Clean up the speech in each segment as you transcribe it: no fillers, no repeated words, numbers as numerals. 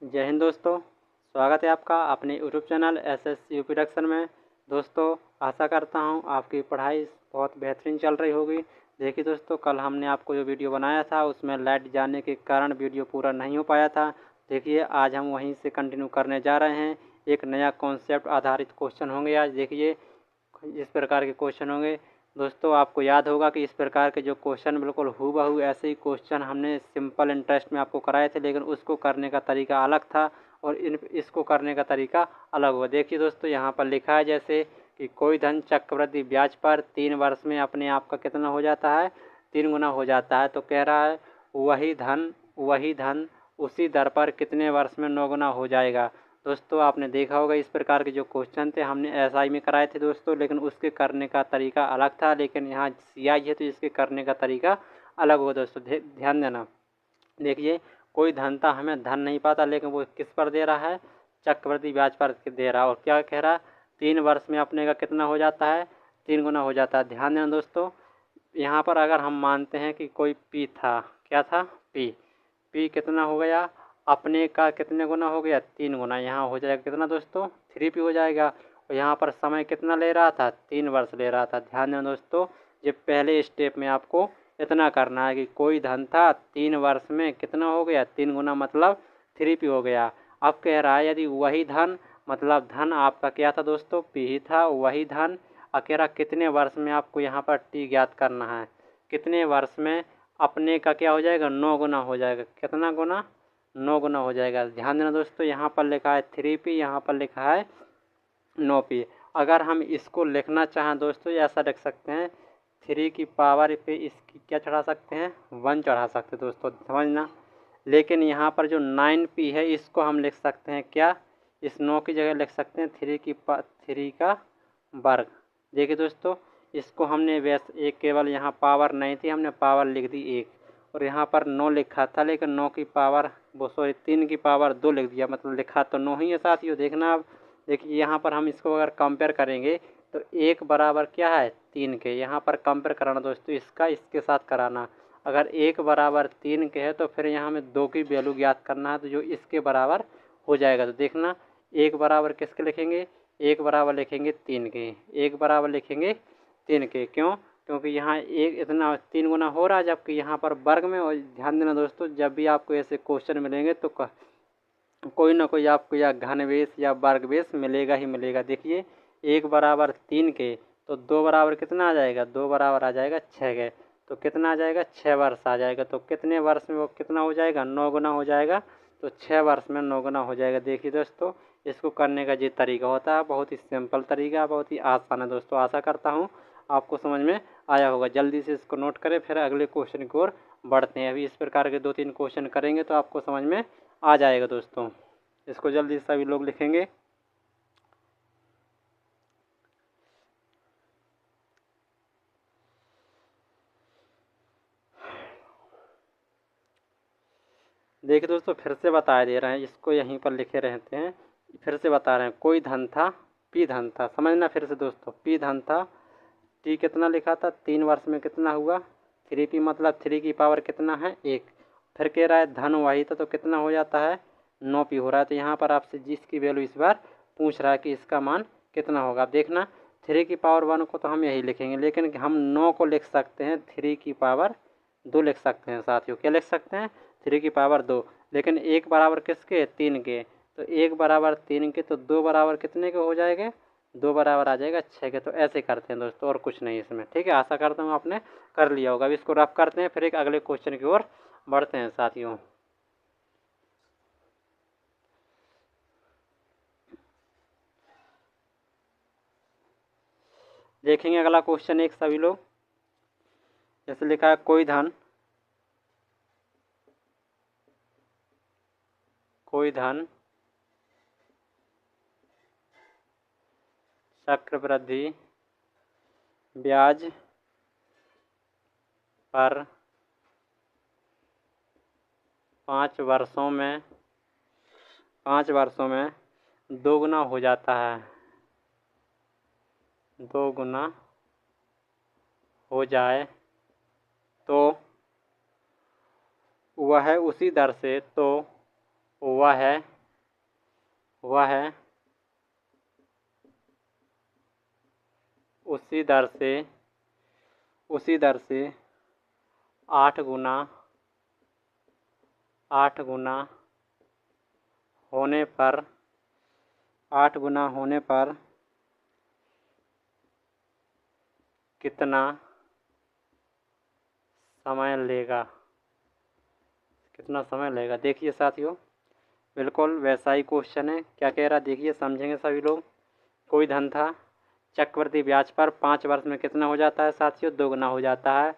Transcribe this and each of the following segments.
जय हिंद दोस्तों। स्वागत है आपका अपने YouTube channel SS UP production में। दोस्तों आशा करता हूं आपकी पढ़ाई बहुत बेहतरीन चल रही होगी। देखिए दोस्तों, कल हमने आपको जो वीडियो बनाया था उसमें लाइट जाने के कारण वीडियो पूरा नहीं हो पाया था। देखिए आज हम वहीं से कंटिन्यू करने जा रहे हैं। एक नया कॉन्सेप्ट आधारित क्वेश्चन होंगे आज। देखिए इस प्रकार के क्वेश्चन होंगे। दोस्तों आपको याद होगा कि इस प्रकार के जो क्वेश्चन बिल्कुल हूबहू ऐसे ही क्वेश्चन हमने सिंपल इंटरेस्ट में आपको कराए थे, लेकिन उसको करने का तरीका अलग था और इसको करने का तरीका अलग हुआ। देखिए दोस्तों, यहाँ पर लिखा है जैसे कि कोई धन चक्रवृद्धि ब्याज पर 3 वर्ष में अपने आप का कितना हो जाता है, 3 गुना हो जाता है। तो कह रहा है वही धन उसी दर पर कितने वर्ष में 9 गुना हो जाएगा। दोस्तों आपने देखा होगा इस प्रकार के जो क्वेश्चन थे हमने एसआई में कराए थे दोस्तों, लेकिन उसके करने का तरीका अलग था। लेकिन यहाँ सीआई है तो इसके करने का तरीका अलग हो। दोस्तों ध्यान देना। देखिए कोई धन था, हमें धन नहीं पाता, लेकिन वो किस पर दे रहा है, चक्रवृद्धि ब्याज पर दे रहा है। और क्या कह रहा है, 3 वर्ष में अपने का कितना हो जाता है, 3 गुना हो जाता है। ध्यान देना दोस्तों, यहाँ पर अगर हम मानते हैं कि कोई पी था, क्या था, पी कितना हो गया, अपने का कितने गुना हो गया, 3 गुना। यहाँ हो जाएगा कितना दोस्तों, 3p हो जाएगा। और यहाँ पर समय कितना ले रहा था, 3 वर्ष ले रहा था। ध्यान देना दोस्तों, ये पहले स्टेप में आपको इतना करना है कि कोई धन था, 3 वर्ष में कितना हो गया, 3 गुना मतलब 3p हो गया। अब कह रहा है यदि वही धन, मतलब धन आपका क्या था दोस्तों, p ही था, वही धन अकेला कितने वर्ष में आपको यहाँ पर t ज्ञात करना है। कितने वर्ष में अपने का क्या हो जाएगा, 9 गुना हो जाएगा। कितना गुना, 9 गुना हो जाएगा। ध्यान देना दोस्तों, यहाँ पर लिखा है 3p, यहाँ पर लिखा है 9p। अगर हम इसको लिखना चाहें दोस्तों ऐसा लिख सकते हैं, 3 की पावर पे इसकी क्या चढ़ा सकते हैं, 1 चढ़ा सकते हैं दोस्तों, समझना। लेकिन यहाँ पर जो 9p है इसको हम लिख सकते हैं क्या, इस 9 की जगह लिख सकते हैं 3 का वर्ग। देखिए दोस्तों, इसको हमने वैसे एक केवल यहाँ पावर नहीं थी, हमने पावर लिख दी 1, और यहाँ पर 9 लिखा था, लेकिन 9 की पावर वो सॉरी 3 की पावर 2 लिख दिया, मतलब लिखा तो 9 ही है साथियों। देखना अब, देखिए यहाँ पर हम इसको अगर कंपेयर करेंगे तो 1 बराबर क्या है, 3 के। यहाँ पर कंपेयर कराना दोस्तों, इसका इसके साथ कराना। अगर 1 बराबर 3 के है तो फिर यहाँ हमें 2 की वैल्यू ज्ञात करना है, तो जो इसके बराबर हो जाएगा। तो देखना 1 बराबर किसके लिखेंगे, 1 बराबर लिखेंगे 3 के, 1 बराबर लिखेंगे 3 के। क्यों, क्योंकि यहाँ एक इतना 3 गुना हो रहा है, जबकि यहाँ पर वर्ग में। और ध्यान देना दोस्तों, जब भी आपको ऐसे क्वेश्चन मिलेंगे तो कोई ना कोई आपको या घन बेस या वर्ग बेस मिलेगा ही मिलेगा। देखिए 1 बराबर 3 के, तो 2 बराबर कितना आ जाएगा, 2 बराबर आ जाएगा 6 के, तो कितना आ जाएगा, 6 वर्ष आ जाएगा। तो कितने वर्ष में वो कितना हो जाएगा, 9 गुना हो जाएगा। तो 6 वर्ष में 9 गुना हो जाएगा। देखिए दोस्तों, इसको करने का ये तरीका होता है, बहुत ही सिंपल तरीका, बहुत ही आसान है दोस्तों। आशा करता हूँ आपको समझ में आया होगा। जल्दी से इसको नोट करें, फिर अगले क्वेश्चन की ओर बढ़ते हैं। अभी इस प्रकार के 2-3 क्वेश्चन करेंगे तो आपको समझ में आ जाएगा दोस्तों। इसको जल्दी से सभी लोग लिखेंगे। देखिए दोस्तों, फिर से बता दे रहे हैं, इसको यहीं पर लिखे रहते हैं, फिर से बता रहे हैं। कोई धन था, पी धन था, समझना फिर से दोस्तों, पी धन था, टी कितना लिखा था, 3 वर्ष में कितना हुआ, 3p, मतलब 3 की पावर कितना है, 1। फिर कह रहा है धन वही था, तो कितना हो जाता है, 9p हो रहा है। तो यहाँ पर आपसे जिसकी वैल्यू इस बार पूछ रहा है कि इसका मान कितना होगा। आप देखना 3 की पावर 1 को तो हम यही लिखेंगे, लेकिन हम 9 को लिख सकते हैं 3 की पावर 2 लिख सकते हैं साथियों। क्या लिख सकते हैं, 3 की पावर 2। लेकिन 1 बराबर किसके, 3 के। तो 1 बराबर 3 के, तो 2 बराबर कितने के हो जाएंगे, 2 बराबर आ जाएगा 6 के। तो ऐसे करते हैं दोस्तों, और कुछ नहीं इसमें, ठीक है। आशा करता हूँ आपने कर लिया होगा। अब इसको रफ करते हैं, फिर एक अगले क्वेश्चन की ओर बढ़ते हैं साथियों। देखेंगे अगला क्वेश्चन एक सभी लोग। जैसे लिखा है कोई धन चक्रवृद्धि ब्याज पर 5 वर्षों में 2 गुना हो जाता है, 2 गुना हो जाए तो वह उसी दर से वह उसी दर से 8 गुना होने पर 8 गुना होने पर कितना समय लेगा? देखिए साथियों, बिल्कुल वैसा ही क्वेश्चन है। क्या कह रहा, देखिए समझेंगे सभी लोग। कोई धन था, चक्रवृद्धि ब्याज पर 5 वर्ष में कितना हो जाता है साथियों? 2 गुना हो जाता है।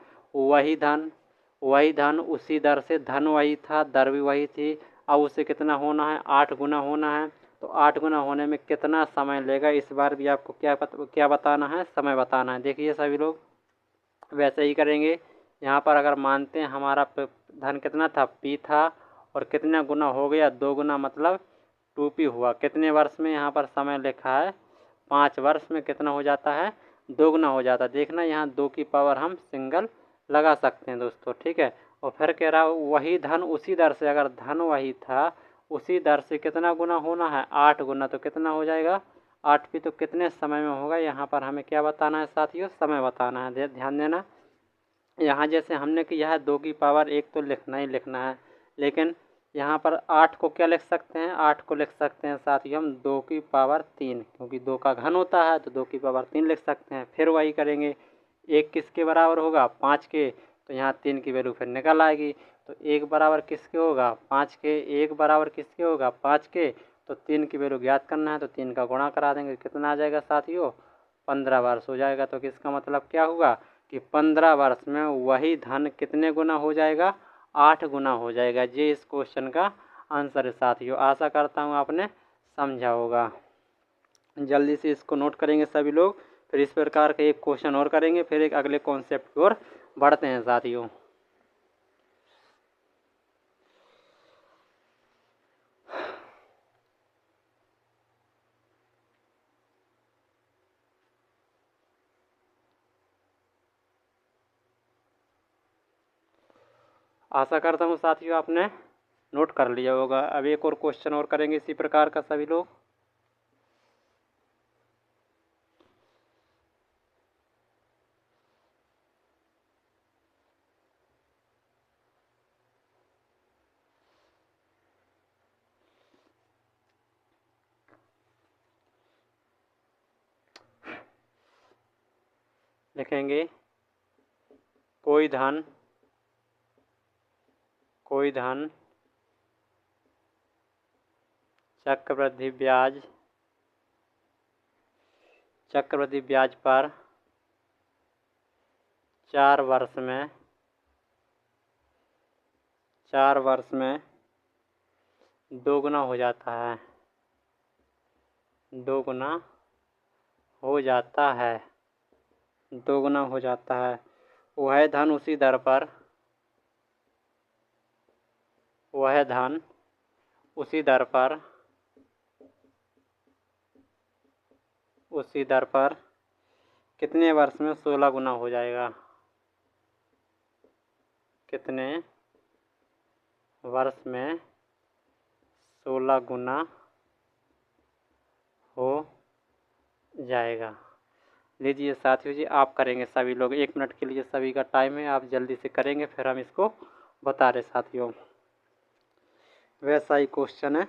वही धन उसी दर से, धन वही था, दर भी वही थी। अब उसे कितना होना है? 8 गुना होना है। तो 8 गुना होने में कितना समय लेगा? इस बार भी आपको क्या बताना है? समय बताना है। देखिए सभी लोग, वैसे ही करेंगे। यहाँ पर अगर मानते हैं हमारा धन कितना था? P था, और कितना गुना हो गया? 2 गुना, मतलब 2P हुआ। कितने वर्ष में यहाँ पर समय लिखा है? 5 वर्ष में कितना हो जाता है? 2 गुना हो जाता है। देखना, यहाँ 2 की पावर हम सिंगल लगा सकते हैं दोस्तों, ठीक है। और फिर कह रहा वही धन उसी दर से, अगर धन वही था उसी दर से कितना गुना होना है? 8 गुना। तो कितना हो जाएगा? 8P। तो कितने समय में होगा? यहाँ पर हमें क्या बताना है साथियों? समय बताना है। ध्यान देना, यहाँ जैसे हमने किया है 2 की पावर 1 तो लिखना ही लिखना है, लेकिन यहाँ पर 8 को क्या लिख सकते हैं? 8 को लिख सकते हैं साथियों हम 2 की पावर 3, क्योंकि 2 का घन होता है तो 2 की पावर 3 लिख सकते हैं। फिर वही करेंगे, 1 किसके बराबर होगा? 5 के। तो यहाँ 3 की वैल्यू फिर निकल आएगी। तो 1 बराबर किसके होगा? 5 के। 1 बराबर किसके होगा? 5 के। तो 3 की वैल्यू ज्ञात करना है, तो 3 का गुणा करा देंगे। कितना आ जाएगा साथियों? 15 वर्ष हो जाएगा। तो इसका मतलब क्या हुआ कि 15 वर्ष में वही धन कितने गुना हो जाएगा? 8 गुना हो जाएगा। ये इस क्वेश्चन का आंसर है साथियों। आशा करता हूँ आपने समझा होगा। जल्दी से इसको नोट करेंगे सभी लोग। फिर इस प्रकार का एक क्वेश्चन और करेंगे, फिर एक अगले कॉन्सेप्ट की ओर बढ़ते हैं साथियों। आशा करता हूँ साथियों आपने नोट कर लिया होगा। अब एक और क्वेश्चन और करेंगे इसी प्रकार का सभी लोग। लिखेंगे, कोई धन चक्रवृद्धि ब्याज पर 4 वर्ष में 2 गुना हो जाता है। 2 गुना हो जाता है। 2 गुना हो जाता है। वह धन उसी दर पर कितने वर्ष में 16 गुना हो जाएगा? कितने वर्ष में 16 गुना हो जाएगा? लीजिए साथियों जी, आप करेंगे सभी लोग। 1 मिनट के लिए सभी का टाइम है, आप जल्दी से करेंगे, फिर हम इसको बता रहे साथियों। वैसा ही क्वेश्चन है।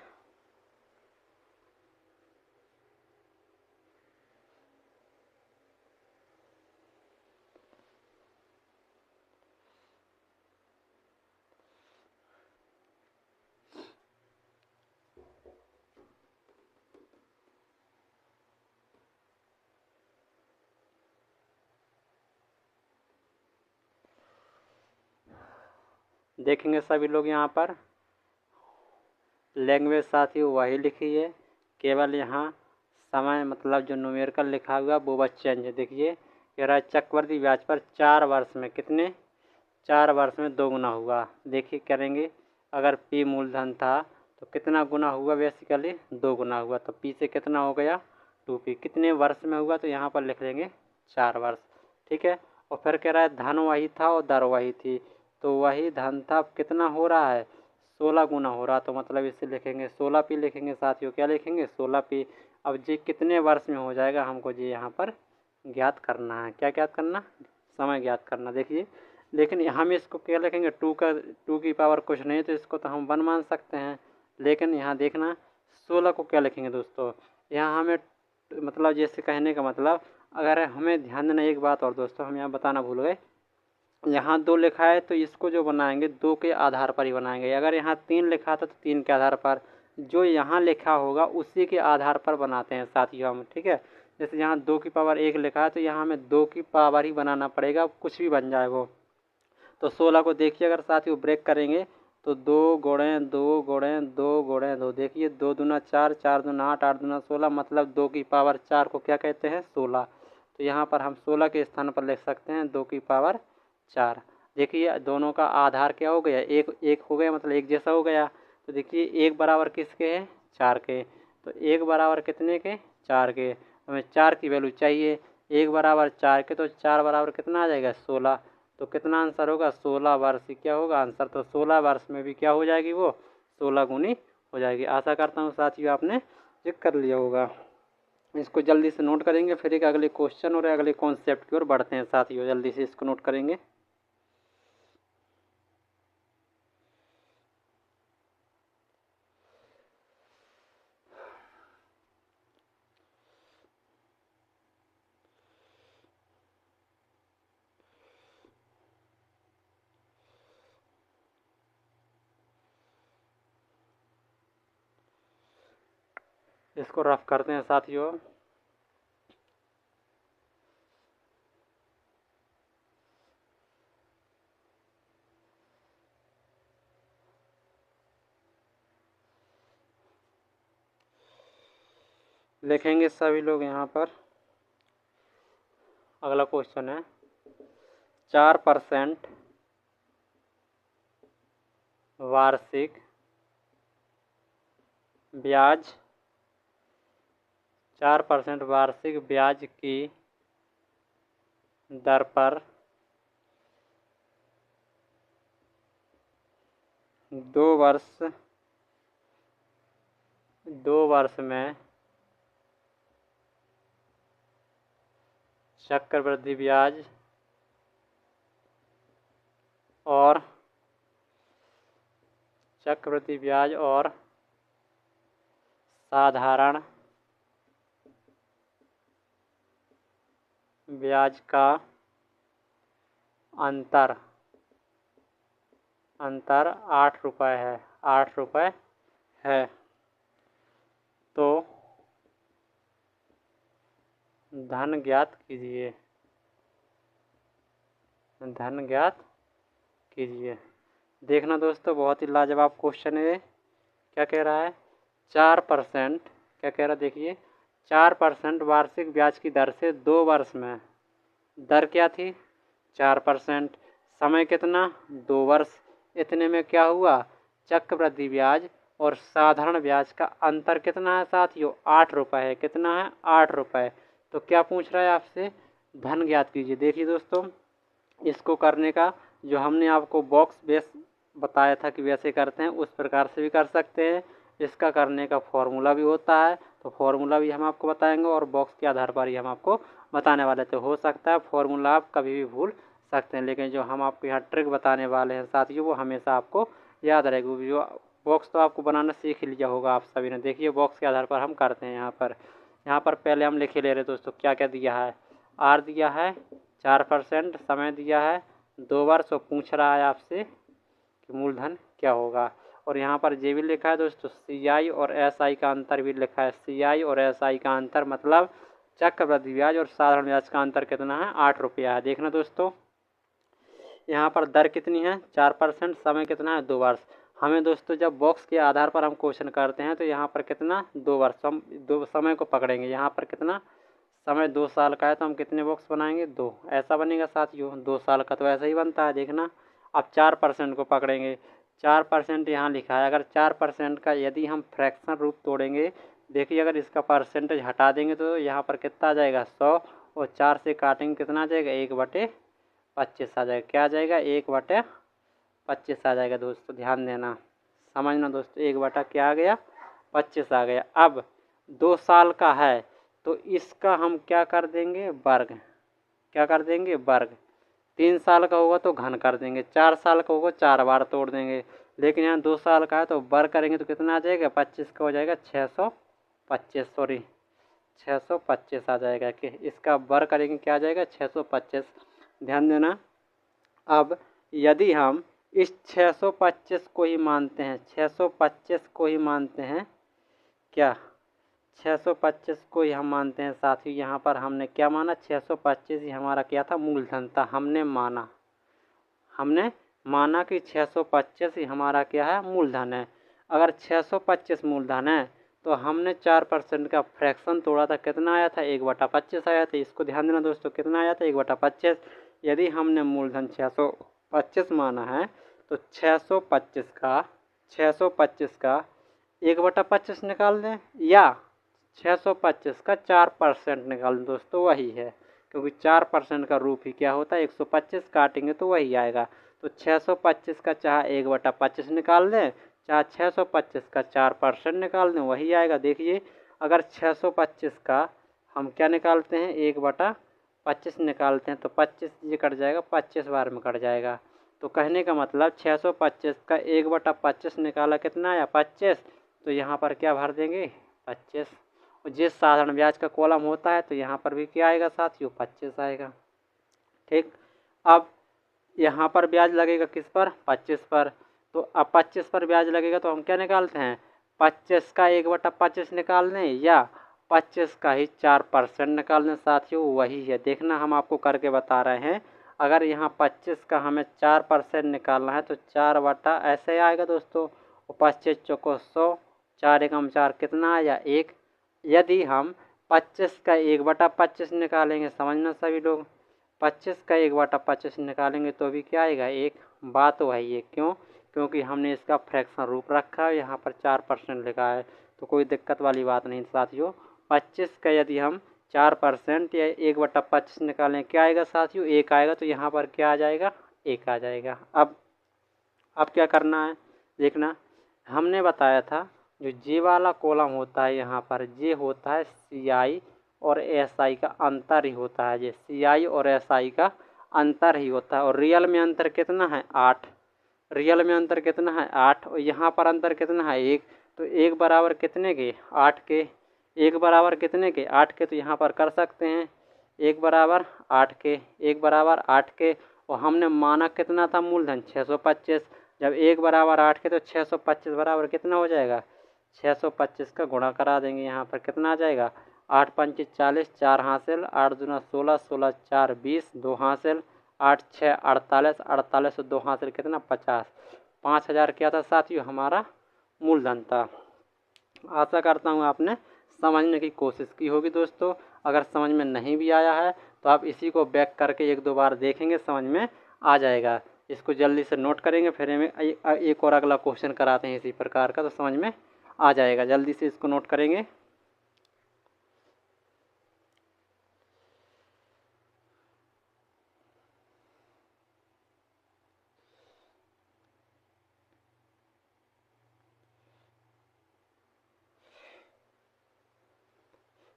देखेंगे सभी लोग, यहाँ पर लैंग्वेज साथियों वही लिखी है, केवल यहाँ समय मतलब जो न्यूमेरिकल लिखा हुआ वो बस चेंज है। देखिए कह रहा है चक्रवृद्धि ब्याज पर 4 वर्ष में कितने? 4 वर्ष में 2 गुना हुआ। देखिए करेंगे, अगर P मूलधन था तो कितना गुना हुआ? बेसिकली 2 गुना हुआ। तो P से कितना हो गया? 2P। कितने वर्ष में हुआ? तो यहाँ पर लिख लेंगे 4 वर्ष, ठीक है। और फिर कह रहा है धन वही था और दर वही थी। तो वही धन था, कितना हो रहा है? 16 गुना हो रहा, तो मतलब इसे लिखेंगे 16p लिखेंगे साथियों। क्या लिखेंगे? 16p। अब जी कितने वर्ष में हो जाएगा हमको जी यहाँ पर ज्ञात करना है। क्या ज्ञात करना? समय ज्ञात करना। देखिए, लेकिन हम इसको क्या लिखेंगे? 2 की पावर कुछ नहीं, तो इसको तो हम 1 मान सकते हैं। लेकिन यहाँ देखना 16 को क्या लिखेंगे दोस्तों? यहाँ हमें मतलब जैसे कहने का मतलब, अगर हमें ध्यान देना एक बात और दोस्तों, हम यहाँ बताना भूल गए। यहाँ 2 लिखा है तो इसको जो बनाएंगे 2 के आधार पर ही बनाएंगे। अगर यहाँ 3 लिखा था तो 3 के आधार पर, जो यहाँ लिखा होगा उसी के आधार पर बनाते हैं साथियों हम। ठीक है, जैसे यहाँ 2 की पावर 1 लिखा है तो यहाँ हमें 2 की पावर ही बनाना पड़ेगा, कुछ भी बन जाए वो। तो 16 को देखिए अगर साथियों ब्रेक करेंगे तो 2 गुणे 2 गुणे 2 गुणे 2, देखिए 2 दूना 4, 4 दूना 8, 8 दूना 16, मतलब 2 की पावर 4 को क्या कहते हैं? 16। तो यहाँ पर हम 16 के स्थान पर लिख सकते हैं 2 की पावर 4। देखिए दोनों का आधार क्या हो गया? एक एक हो गया, मतलब एक जैसा हो गया। तो देखिए 1 बराबर किसके है? 4 के। तो 1 बराबर कितने के? 4 के। हमें 4 की वैल्यू चाहिए। 1 बराबर 4 के, तो 4 बराबर कितना आ जाएगा? 16। तो कितना आंसर होगा? 16 वर्ष। क्या होगा आंसर? तो 16 वर्ष में भी क्या हो जाएगी वो? 16 गुनी हो जाएगी। आशा करता हूँ साथियों आपने चेक कर लिया होगा। इसको जल्दी से नोट करेंगे, फिर एक अगले क्वेश्चन और अगले कॉन्सेप्ट की ओर बढ़ते हैं साथियों। जल्दी से इसको नोट करेंगे। इसको रफ करते हैं साथियों। लिखेंगे सभी लोग यहाँ पर। अगला क्वेश्चन है 4% वार्षिक ब्याज, 4% वार्षिक ब्याज की दर पर 2 वर्ष में चक्रवृद्धि ब्याज और साधारण ब्याज का अंतर 8 रुपये है। 8 रुपये है। तो धन ज्ञात कीजिए। धन ज्ञात कीजिए। देखना दोस्तों, बहुत ही लाजवाब क्वेश्चन है। क्या कह रहा है? 4%। क्या कह रहा है? देखिए 4% वार्षिक ब्याज की दर से 2 वर्ष में, दर क्या थी? 4%। समय कितना? 2 वर्ष। इतने में क्या हुआ? चक्रवृद्धि ब्याज और साधारण ब्याज का अंतर कितना है साथियों? 8 रुपये है। कितना है? 8 रुपये। तो क्या पूछ रहा है आपसे? धन ज्ञात कीजिए। देखिए दोस्तों, इसको करने का जो हमने आपको बॉक्स बेस बताया था कि वैसे करते हैं, उस प्रकार से भी कर सकते हैं। इसका करने का फॉर्मूला भी होता है, तो फॉर्मूला भी हम आपको बताएंगे और बॉक्स के आधार पर ही हम आपको बताने वाले थे। हो सकता है फॉर्मूला आप कभी भी भूल सकते हैं, लेकिन जो हम आपको यहाँ ट्रिक बताने वाले हैं साथियों, वो हमेशा आपको याद रहेगी। जो बॉक्स तो आपको बनाना सीख लिया होगा आप सभी ने। देखिए बॉक्स के आधार पर हम करते हैं। यहाँ पर पहले हम लिखे ले रहे दोस्तों, क्या क्या दिया है? आर दिया है 4%, समय दिया है 2 वर्ष, और पूछ रहा है आपसे कि मूलधन क्या होगा। और यहाँ पर जे भी लिखा है दोस्तों, CI और SI का अंतर भी लिखा है। CI और SI का अंतर मतलब चक्रवृद्धि ब्याज और साधारण ब्याज का अंतर कितना है? 8 रुपया है। देखना दोस्तों, यहाँ पर दर कितनी है? 4%, समय कितना है? 2 वर्ष। हमें दोस्तों जब बॉक्स के आधार पर हम क्वेश्चन करते हैं तो यहाँ पर कितना? 2 वर्ष। हम 2 समय को पकड़ेंगे। यहाँ पर कितना समय? 2 साल का है, तो हम कितने बॉक्स बनाएंगे? 2। ऐसा बनेगा साथियों। 2 साल का तो ऐसा ही बनता है। देखना, अब 4% को पकड़ेंगे। 4% यहाँ लिखा है। अगर 4% का यदि हम फ्रैक्शन रूप तोड़ेंगे, देखिए अगर इसका परसेंटेज हटा देंगे तो यहाँ पर कितना आ जाएगा? 100, और 4 से काटेंगे कितना आ जाएगा? 1/25 आ जाएगा। क्या आ जाएगा? 1/25 आ जाएगा दोस्तों, ध्यान देना। समझना दोस्तों, 1 बटा क्या आ गया 25 आ गया। अब 2 साल का है तो इसका हम क्या कर देंगे वर्ग, क्या कर देंगे वर्ग। 3 साल का होगा तो घन कर देंगे, 4 साल का होगा 4 बार तोड़ देंगे। लेकिन यहाँ 2 साल का है तो वर्ग करेंगे तो कितना आ जाएगा 25 का हो जाएगा 625, सॉरी 625 आ जाएगा। कि इसका वर्ग करेंगे क्या आ जाएगा 625, ध्यान देना। अब यदि हम इस 625 को ही मानते हैं, 625 को ही मानते हैं, क्या 625 को ही हम मानते हैं साथियों। यहाँ पर हमने क्या माना 625 ही हमारा क्या था मूलधन था। हमने माना कि 625 ही हमारा क्या है मूलधन है। अगर 625 मूलधन है तो हमने 4% का फ्रैक्शन तोड़ा था, कितना आया था 1/25 आया था। इसको ध्यान देना दोस्तों, कितना आया था 1/25। यदि हमने मूलधन 625 माना है तो 625 का 1/25 निकाल दें या 625 का 4% निकाल दें दोस्तों, वही है। क्योंकि 4% का रूप ही क्या होता है 125, काटेंगे तो वही आएगा। तो 625 का चाहे 1/25 निकाल दें, चाहे 625 का 4% निकाल दें, वही आएगा। देखिए अगर 625 का हम क्या निकालते हैं 1/25 निकालते हैं तो 25 ये कट जाएगा, 25 बार में कट जाएगा। तो कहने का मतलब 625 का 1/25 निकाला कितना आया 25, तो यहाँ पर क्या भर देंगे 25। और जिस साधारण ब्याज का कॉलम होता है तो यहाँ पर भी क्या आएगा साथियों 25 आएगा। ठीक, अब यहाँ पर ब्याज लगेगा किस पर 25 पर। तो अब 25 पर ब्याज लगेगा तो हम क्या निकालते हैं 25 का 1/25 निकाल दें या 25 का ही 4% निकाल दें साथियों, वही है। देखना हम आपको करके बता रहे हैं। अगर यहाँ 25 का हमें 4% निकालना है तो 4 बटा ऐसे आएगा दोस्तों, और 25 चौको 100, 4 एकम 4 कितना आया 1। यदि हम 25 का 1/25 निकालेंगे, समझना सभी लोग, 25 का 1/25 निकालेंगे तो भी क्या आएगा 1। बात वही है, क्यों, क्योंकि हमने इसका फ्रैक्शन रूप रखा है, यहाँ पर 4% लिखा है, तो कोई दिक्कत वाली बात नहीं साथियों। 25 का यदि हम 4% या 1/25 निकालें क्या आएगा साथियों 1 आएगा। तो यहाँ पर क्या आ जाएगा 1 आ जाएगा। अब क्या करना है देखना, हमने बताया था जो जे वाला कॉलम होता है यहाँ पर जे होता है CI और SI का अंतर ही होता है। ये CI और SI का अंतर ही होता है। और रियल में अंतर कितना है 8, रियल में अंतर कितना है 8, और यहाँ पर अंतर कितना है 1। तो 1 बराबर कितने के 8 के, 1 बराबर कितने के 8 के। तो यहाँ पर कर सकते हैं 1 बराबर 8 के, 1 बराबर 8 के। और हमने माना कितना था मूलधन 625, जब 1 बराबर 8 के तो 625 बराबर कितना हो जाएगा 625 का गुणा करा देंगे। यहाँ पर कितना आ जाएगा 8 पंच 40, 4 हासिल, 8 दूना 16, 16 4 20, 2 हासिल, 8 6 48, 48 2 हासिल कितना 50, 5000 क्या था साथियों हमारा मूलधन था। आशा करता हूँ आपने समझने की कोशिश की होगी दोस्तों। अगर समझ में नहीं भी आया है तो आप इसी को बैक करके 1-2 बार देखेंगे, समझ में आ जाएगा। इसको जल्दी से नोट करेंगे, फिर हमें एक और अगला क्वेश्चन कराते हैं इसी प्रकार का, तो समझ में आ जाएगा। जल्दी से इसको नोट करेंगे।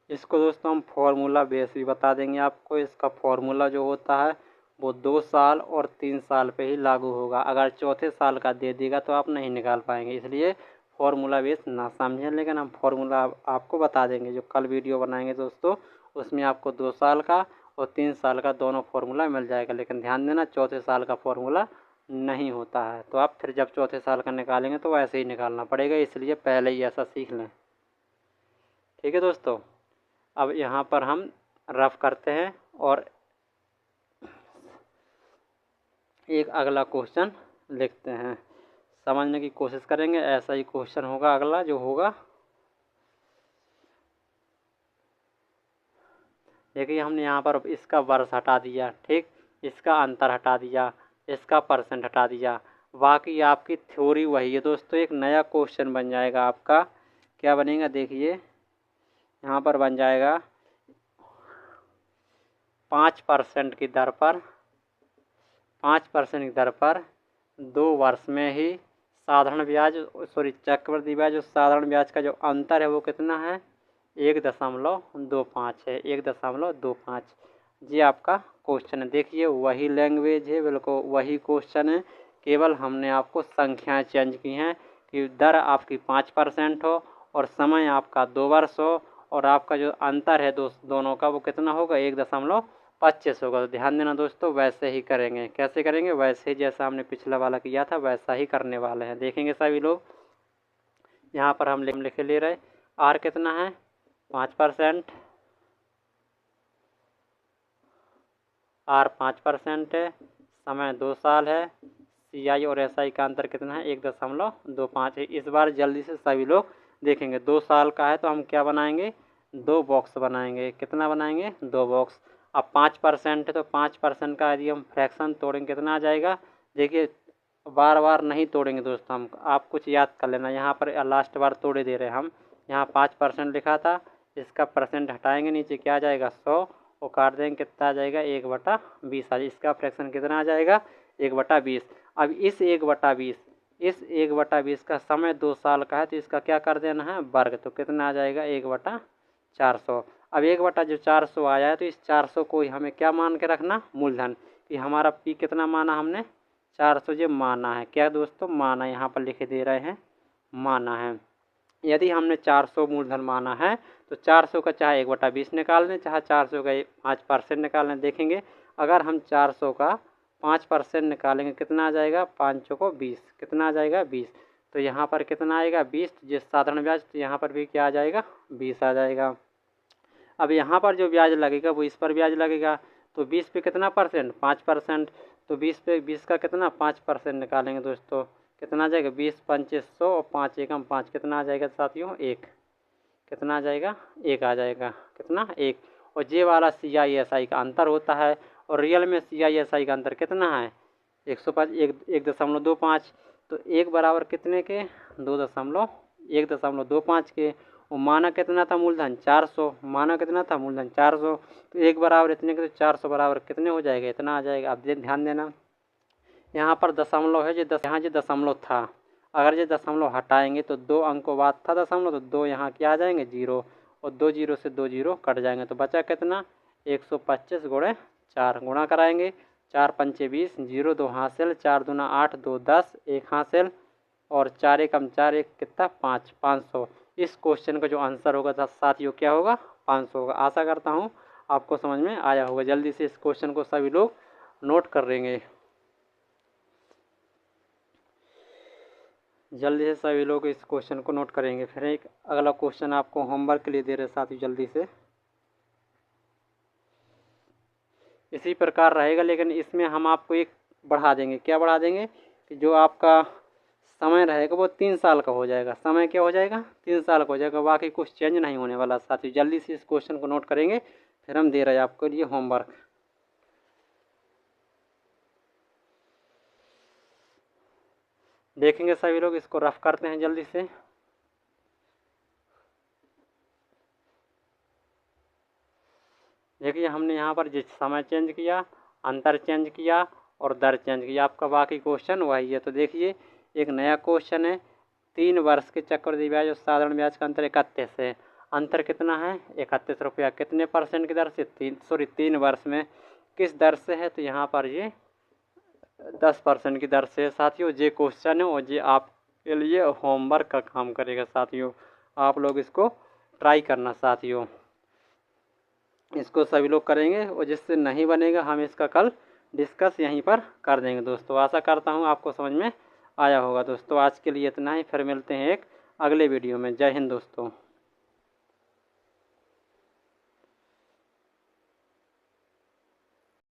इसको दोस्तों हम फॉर्मूला बेस भी बता देंगे आपको। इसका फॉर्मूला जो होता है वो 2 साल और 3 साल पे ही लागू होगा। अगर चौथे साल का दे देगा तो आप नहीं निकाल पाएंगे, इसलिए फॉर्मूला बेस ना समझें। लेकिन हम फॉर्मूला आपको बता देंगे, जो कल वीडियो बनाएंगे दोस्तों उसमें आपको 2 साल का और 3 साल का दोनों फार्मूला मिल जाएगा। लेकिन ध्यान देना चौथे साल का फार्मूला नहीं होता है, तो आप फिर जब चौथे साल का निकालेंगे तो वैसे ही निकालना पड़ेगा, इसलिए पहले ही ऐसा सीख लें। ठीक है दोस्तों, अब यहाँ पर हम रफ करते हैं और एक अगला क्वेश्चन लिखते हैं, समझने की कोशिश करेंगे। ऐसा ही क्वेश्चन होगा अगला जो होगा। देखिए हमने यहाँ पर इसका वर्ष हटा दिया, ठीक, इसका अंतर हटा दिया, इसका परसेंट हटा दिया, बाकी आपकी थ्योरी वही है दोस्तों। एक नया क्वेश्चन बन जाएगा आपका, क्या बनेगा देखिए यहाँ पर बन जाएगा 5% की दर पर 5% की दर पर 2 वर्ष में ही साधारण ब्याज चक्रवृद्धि ब्याज और साधारण ब्याज का जो अंतर है वो कितना है, 1.25 है, 1.25। ये आपका क्वेश्चन है। देखिए वही लैंग्वेज है, बिल्कुल वही क्वेश्चन है, केवल हमने आपको संख्याएं चेंज की हैं कि दर आपकी 5% हो और समय आपका 2 वर्ष हो और आपका जो अंतर है दोनों का वो कितना होगा, 1.25 होगा। तो ध्यान देना दोस्तों, वैसे ही करेंगे। कैसे करेंगे, वैसे ही जैसा हमने पिछला वाला किया था वैसा ही करने वाले हैं। देखेंगे सभी लोग, यहाँ पर हम लिख ले रहे, आर कितना है 5%, आर 5% है, समय 2 साल है, सी आई और एस आई का अंतर कितना है, 1.25 है। इस बार जल्दी से सभी लोग देखेंगे। 2 साल का है तो हम क्या बनाएंगे, 2 बॉक्स बनाएंगे। कितना बनाएंगे, 2 बॉक्स। अब 5% है तो 5% का यदि हम फ्रैक्शन तोड़ेंगे कितना आ जाएगा। देखिए बार बार नहीं तोड़ेंगे दोस्तों, हम आप कुछ याद कर लेना। यहाँ पर लास्ट बार तोड़े दे रहे हैं हम, यहाँ 5% लिखा था, इसका परसेंट हटाएंगे, नीचे क्या आ जाएगा 100 और काट देंगे, कितना आ जाएगा 1/20 आ जाएगा। इसका फ्रैक्शन कितना आ जाएगा, 1/20। अब इस 1/20 का समय 2 साल का है तो इसका क्या कर देना है, वर्ग। तो कितना आ जाएगा 1/400। अब 1/400 आया है तो इस 400 को हमें क्या मान के रखना, मूलधन। कि हमारा पी कितना माना हमने, 400 जो माना है, क्या दोस्तों माना, यहाँ पर लिखे दे रहे हैं माना है। यदि हमने 400 मूलधन माना है तो 400 का चाहे 1/20 निकाल लें, चाहे 400 का 5% निकाल लें। देखेंगे अगर हम 400 का 5% निकालेंगे कितना आ जाएगा, 5 को 20, कितना आ जाएगा 20। तो यहाँ पर कितना आएगा 20, जिस साधारण ब्याज, तो यहाँ पर भी क्या आ जाएगा 20 आ जाएगा। अब यहाँ पर जो ब्याज लगेगा वो इस पर ब्याज लगेगा, तो 20 पे कितना परसेंट, 5%। तो 20 पे 20 का कितना 5% निकालेंगे दोस्तों, कितना आ जाएगा 20×5 और 5 एकम 5, कितना आ जाएगा साथियों 1, कितना आ जाएगा 1 आ जाएगा, कितना 1। और जे वाला CISI का अंतर होता है और रियल में CISI का अंतर कितना है 1.25। तो 1 बराबर कितने के 1.25 के। और माना कितना था मूलधन 400, माना कितना था मूलधन 400। तो 1 बराबर इतने के, तो 400 बराबर कितने हो जाएगा, इतना आ जाएगा। अब ध्यान देना, यहाँ पर दशमलव है, जो यहाँ जो दशमलव था, अगर ये दशमलव हटाएंगे तो 2 अंकों बाद था दशमलव, तो 2 यहाँ क्या आ जाएंगे 0 और 2 0 से 2 0 कट जाएंगे। तो बचा कितना 125 गुणे 4, गुणा कराएंगे, 4 पंचे 20, 0 2 हासिल, 4 दूना 8, 2 10, 1 हासिल और 4 एकम 4, 1 कितना 5, 500। इस क्वेश्चन का जो आंसर होगा साथियों क्या होगा 500 होगा। आशा करता हूँ आपको समझ में आया होगा। जल्दी से इस क्वेश्चन को सभी लोग नोट कर लेंगे, जल्दी से सभी लोग इस क्वेश्चन को नोट करेंगे। फिर एक अगला क्वेश्चन आपको होमवर्क के लिए दे रहे साथियों, जल्दी से इसी प्रकार रहेगा, लेकिन इसमें हम आपको एक बढ़ा देंगे। क्या बढ़ा देंगे कि जो आपका समय रहेगा वो 3 साल का हो जाएगा। समय क्या हो जाएगा 3 साल का हो जाएगा, बाकी कुछ चेंज नहीं होने वाला साथियों। जल्दी से इस क्वेश्चन को नोट करेंगे, फिर हम दे रहे हैं आपके लिए होमवर्क। देखेंगे सभी लोग, इसको रफ करते हैं जल्दी से। देखिए हमने यहाँ पर जिस समय चेंज किया, अंतर चेंज किया और दर चेंज किया, आपका बाकी क्वेश्चन वही है। तो देखिए एक नया क्वेश्चन है, 3 वर्ष के चक्रवृद्धि ब्याज और साधारण ब्याज का अंतर 31 है। अंतर कितना है 31 रुपया, कितने परसेंट की दर से 3 वर्ष में किस दर से है, तो यहाँ पर ये 10% की दर से। साथियों ये क्वेश्चन है और ये आपके लिए होमवर्क का काम करेगा साथियों, आप लोग इसको ट्राई करना साथियों। इसको सभी लोग करेंगे और जिससे नहीं बनेगा हम इसका कल डिस्कस यहीं पर कर देंगे दोस्तों। आशा करता हूँ आपको समझ में आया होगा दोस्तों। आज के लिए इतना ही, फिर मिलते हैं एक अगले वीडियो में। जय हिंद दोस्तों।